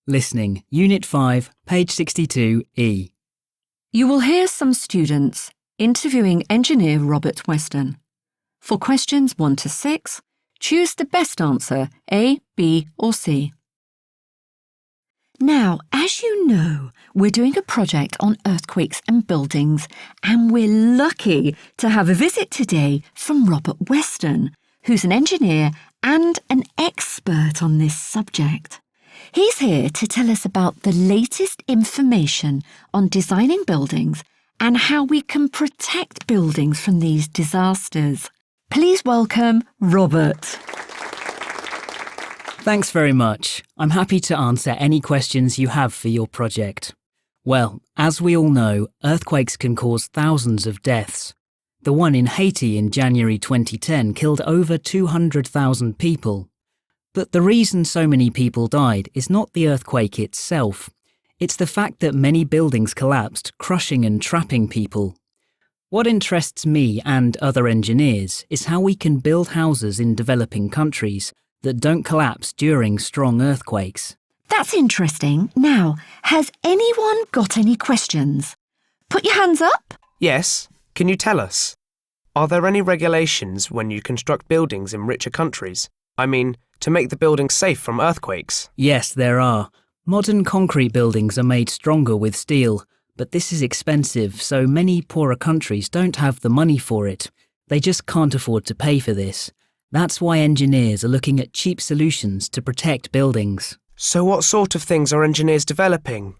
Listening, Unit 5, page 62E. You will hear some students interviewing engineer Robert Weston. For questions 1 to 6, choose the best answer, A, B or C. Now, as you know, we're doing a project on earthquakes and buildings, and we're lucky to have a visit today from Robert Weston, who's an engineer and an expert on this subject. He's here to tell us about the latest information on designing buildings and how we can protect buildings from these disasters. Please welcome Robert. Thanks very much. I'm happy to answer any questions you have for your project. Well, as we all know, earthquakes can cause thousands of deaths. The one in Haiti in January 2010 killed over 200,000 people. But the reason so many people died is not the earthquake itself. It's the fact that many buildings collapsed, crushing and trapping people. What interests me and other engineers is how we can build houses in developing countries that don't collapse during strong earthquakes. That's interesting. Now, has anyone got any questions? Put your hands up. Yes. Can you tell us? Are there any regulations when you construct buildings in richer countries? I mean, to make the buildings safe from earthquakes? Yes, there are. Modern concrete buildings are made stronger with steel, but this is expensive, so many poorer countries don't have the money for it. They just can't afford to pay for this. That's why engineers are looking at cheap solutions to protect buildings. So what sort of things are engineers developing?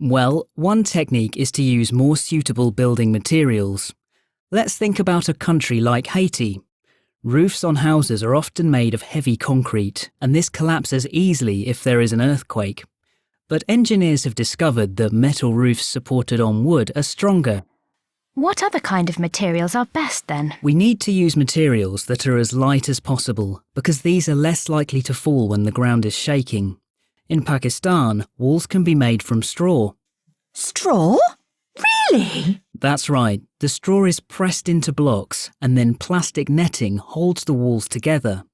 Well, one technique is to use more suitable building materials. Let's think about a country like Haiti. Roofs on houses are often made of heavy concrete, and this collapses easily if there is an earthquake. But engineers have discovered that metal roofs supported on wood are stronger. What other kind of materials are best then? We need to use materials that are as light as possible, because these are less likely to fall when the ground is shaking. In Pakistan, walls can be made from straw. Straw? Really? That's right. The straw is pressed into blocks, and then plastic netting holds the walls together.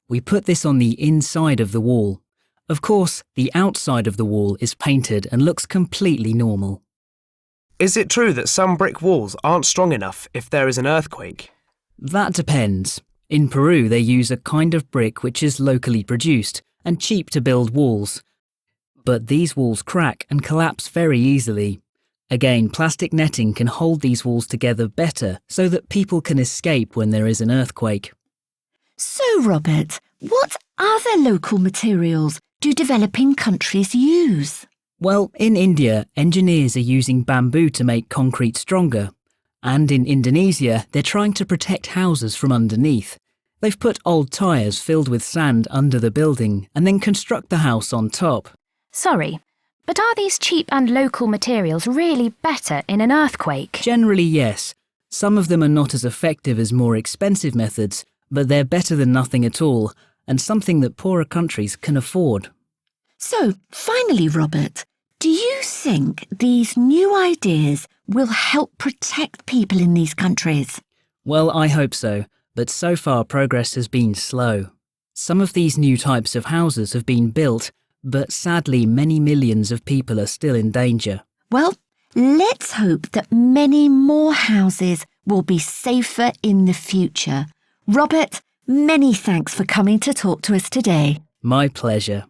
We put this on the inside of the wall. Of course, the outside of the wall is painted and looks completely normal. Is it true that some brick walls aren't strong enough if there is an earthquake? That depends. In Peru, they use a kind of brick which is locally produced and cheap to build walls. But these walls crack and collapse very easily. Again, plastic netting can hold these walls together better so that people can escape when there is an earthquake. So, Robert, what other local materials do developing countries use? Well, in India, engineers are using bamboo to make concrete stronger. And in Indonesia, they're trying to protect houses from underneath. They've put old tyres filled with sand under the building and then construct the house on top. Sorry, but are these cheap and local materials really better in an earthquake? Generally, yes. Some of them are not as effective as more expensive methods, but they're better than nothing at all, and something that poorer countries can afford. So, finally, Robert, do you think these new ideas will help protect people in these countries? Well, I hope so, but so far progress has been slow. Some of these new types of houses have been built, but sadly many millions of people are still in danger. Well, let's hope that many more houses will be safer in the future. Robert, many thanks for coming to talk to us today. My pleasure.